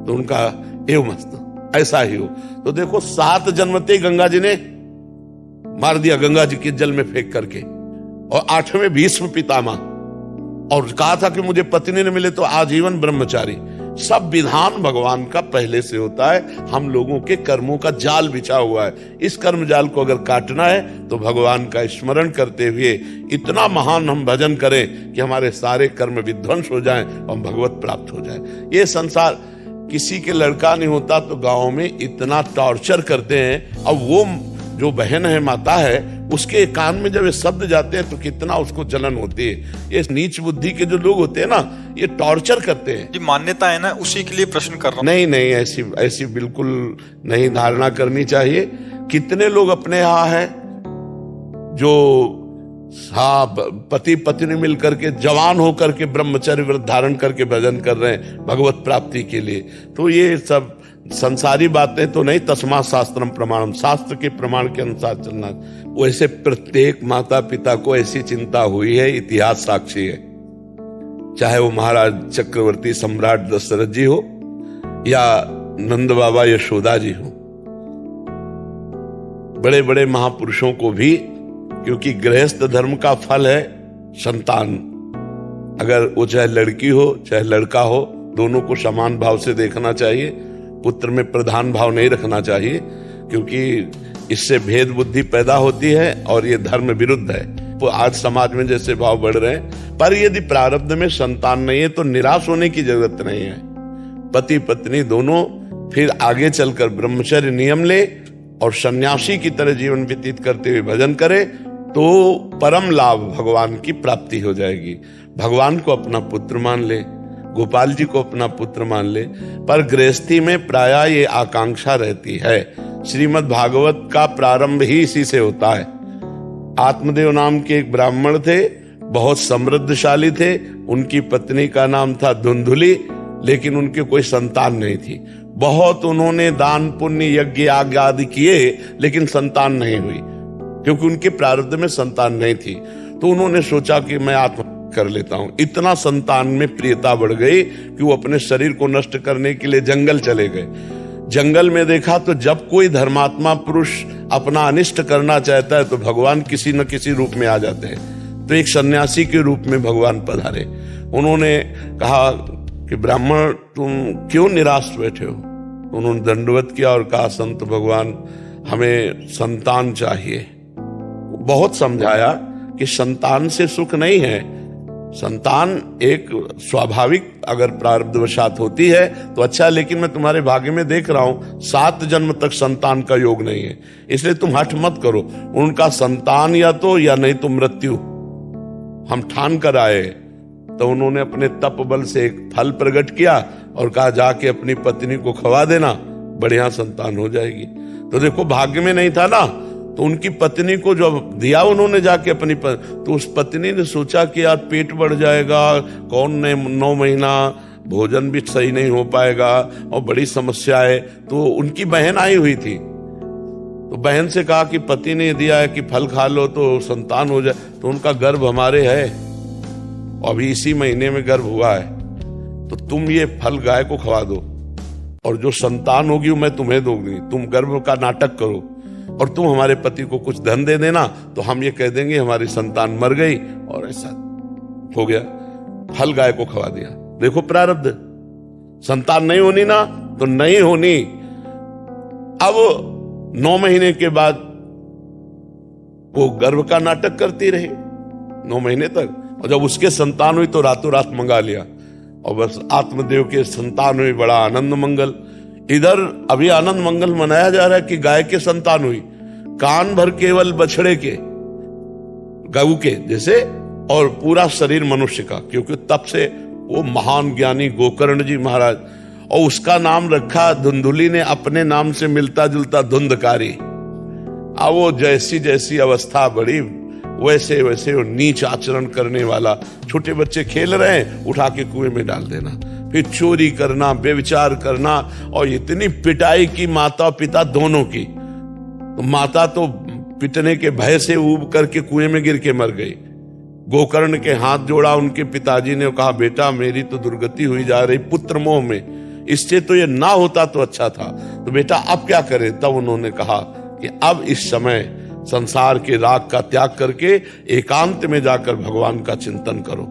तो उनका एवं मस्त ऐसा ही हो। तो देखो 7 जन्मते गंगा जी ने मार दिया, गंगा जी के जल में फेंक करके। और 8वें भीष्म पितामह, और कहा था कि मुझे पत्नी न मिले तो आजीवन ब्रह्मचारी। सब विधान भगवान का पहले से होता है, हम लोगों के कर्मों का जाल बिछा हुआ है। इस कर्म जाल को अगर काटना है तो भगवान का स्मरण करते हुए इतना महान हम भजन करें कि हमारे सारे कर्म विध्वंस हो जाएं और भगवत प्राप्त हो जाए। ये संसार, किसी के लड़का नहीं होता तो गांव में इतना टॉर्चर करते हैं, अब वो जो बहन है, माता है, उसके कान में जब ये शब्द जाते हैं तो कितना उसको जलन होती है। ये नीच बुद्धि के जो लोग होते हैं ना, ये टॉर्चर करते हैं। जी मान्यता है ना, उसी के लिए प्रश्न कर रहा हूं। नहीं, ऐसी बिल्कुल नहीं धारणा करनी चाहिए। कितने लोग अपने यहाँ है जो पति पत्नी मिल करके जवान होकर के ब्रह्मचर्य व्रत धारण करके भजन कर रहे हैं भगवत प्राप्ति के लिए। तो ये सब संसारी बातें तो नहीं, तस्मात् शास्त्रम प्रमाणम, शास्त्र के प्रमाण के अनुसार चलना। वैसे प्रत्येक माता पिता को ऐसी चिंता हुई है, इतिहास साक्षी है। चाहे वो महाराज चक्रवर्ती सम्राट दशरथ जी हो या नंद बाबा यशोदा जी हो, बड़े बड़े महापुरुषों को भी, क्योंकि गृहस्थ धर्म का फल है संतान। अगर वो चाहे लड़की हो चाहे लड़का हो, दोनों को समान भाव से देखना चाहिए। पुत्र में प्रधान भाव नहीं रखना चाहिए, क्योंकि इससे भेद बुद्धि पैदा होती है और ये धर्म विरुद्ध है। तो आज समाज में जैसे भाव बढ़ रहे हैं, पर यदि प्रारब्ध में संतान नहीं है तो निराश होने की जरूरत नहीं है। पति पत्नी दोनों फिर आगे चलकर ब्रह्मचर्य नियम ले और सन्यासी की तरह जीवन व्यतीत करते हुए भजन करे तो परम लाभ भगवान की प्राप्ति हो जाएगी। भगवान को अपना पुत्र मान ले, गोपाल जी को अपना पुत्र मान ले, पर गृहस्थी में प्रायः ये आकांक्षा रहती है। श्रीमद् भागवत का प्रारंभ ही इसी से होता है। आत्मदेव नाम के एक ब्राह्मण थे, बहुत समृद्धशाली थे, उनकी पत्नी का नाम था धुंधुली, लेकिन उनके कोई संतान नहीं थी। बहुत उन्होंने दान पुण्य यज्ञ आदि किए, लेकिन संतान नहीं हुई, क्योंकि उनके प्रारब्ध में संतान नहीं थी। तो उन्होंने सोचा कि मैं आत्महत्या कर लेता हूं। इतना संतान में प्रियता बढ़ गई कि वो अपने शरीर को नष्ट करने के लिए जंगल चले गए। जंगल में देखा तो जब कोई धर्मात्मा पुरुष अपना अनिष्ट करना चाहता है तो भगवान किसी न किसी रूप में आ जाते हैं। तो एक सन्यासी के रूप में भगवान पधारे। उन्होंने कहा कि ब्राह्मण तुम क्यों निराश बैठे हो? उन्होंने दंडवत किया और कहा संत भगवान हमें संतान चाहिए। बहुत समझाया कि संतान से सुख नहीं है, संतान एक स्वाभाविक अगर प्रारब्धवशात होती है तो अच्छा, लेकिन मैं तुम्हारे भाग्य में देख रहा हूं 7 जन्म तक संतान का योग नहीं है, इसलिए तुम हठ मत करो। उनका संतान या तो या नहीं तो मृत्यु हम ठान कर आए। तो उन्होंने अपने तप बल से एक फल प्रकट किया और कहा जाके अपनी पत्नी को खवा देना, बढ़िया संतान हो जाएगी। तो देखो भाग्य में नहीं था ना, तो उनकी पत्नी को जब दिया उन्होंने जाके अपनी तो उस पत्नी ने सोचा कि यार पेट बढ़ जाएगा, कौन ने 9 महीना भोजन भी सही नहीं हो पाएगा और बड़ी समस्या है। तो उनकी बहन आई हुई थी, तो बहन से कहा कि पति ने दिया है कि फल खा लो तो संतान हो जाए। तो उनका गर्भ हमारे है, अभी इसी महीने में गर्भ हुआ है, तो तुम ये फल गाय को खवा दो और जो संतान होगी वो मैं तुम्हें दूंगी। तुम गर्भ का नाटक करो और तुम हमारे पति को कुछ धन दे देना, तो हम ये कह देंगे हमारी संतान मर गई, और ऐसा हो गया। फल गाय को खवा दिया। देखो प्रारब्ध, संतान नहीं होनी ना तो नहीं होनी। अब 9 महीने के बाद वो गर्भ का नाटक करती रही 9 महीने तक, और जब उसके संतान हुई तो रातों रात मंगा लिया और बस आत्मदेव के संतान हुई, बड़ा आनंद मंगल। इधर अभी आनंद मंगल मनाया जा रहा है कि गाय के संतान हुई, कान भर केवल बछड़े के, गऊ के जैसे, और पूरा शरीर मनुष्य का, क्योंकि तब से वो महान ज्ञानी गोकर्ण जी महाराज, और उसका नाम रखा धुंधुली ने अपने नाम से मिलता जुलता धुंधकारी। अब वो जैसी जैसी अवस्था बढ़ी वैसे वैसे वो नीच आचरण करने वाला, छोटे बच्चे खेल रहे हैं उठा के कुएं में डाल देना, फिर चोरी करना, बेविचार करना, और इतनी पिटाई की माता पिता दोनों की। तो माता तो पिटने के भय से ऊब करके कुएं में गिर के मर गई। गोकर्ण के हाथ जोड़ा उनके पिताजी ने, कहा बेटा मेरी तो दुर्गति हुई जा रही पुत्र मोह में, इससे तो ये ना होता तो अच्छा था, तो बेटा अब क्या करें। तब उन्होंने कहा कि अब इस समय संसार के राग का त्याग करके एकांत में जाकर भगवान का चिंतन करो।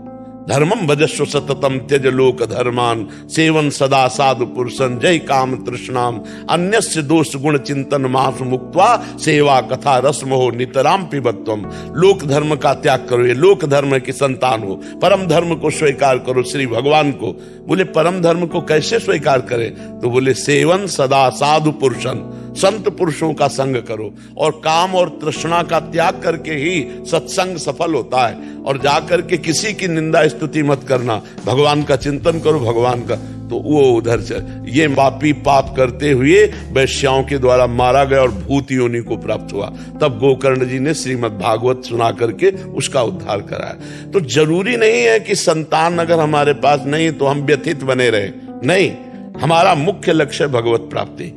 धर्मम भजस्व सततम त्यज लोक धर्मान, सेवन सदा साधु पुरुषन, जय काम तृष्णाम, अन्यस्य दोष गुण चिंतन मास मुक्त्वा, सेवा कथा रस्म हो नितराम पिबत्वम। लोक धर्म का त्याग करो, ये लोक धर्म की संतान हो, परम धर्म को स्वीकार करो, श्री भगवान को। बोले परम धर्म को कैसे स्वीकार करें, तो बोले सेवन सदा साधु पुरुषन, संत पुरुषों का संग करो, और काम और तृष्णा का त्याग करके ही सत्संग सफल होता है। और जाकर के किसी की निंदा स्तुति मत करना, भगवान का चिंतन करो, भगवान का। तो वो उधर से ये पापी पाप करते हुए वैश्याओं के द्वारा मारा गया और भूत योनि को प्राप्त हुआ। तब गोकर्ण जी ने श्रीमद् भागवत सुना करके उसका उद्धार कराया। तो जरूरी नहीं है कि संतान अगर हमारे पास नहीं तो हम व्यथित बने रहे, नहीं, हमारा मुख्य लक्ष्य भगवत प्राप्ति।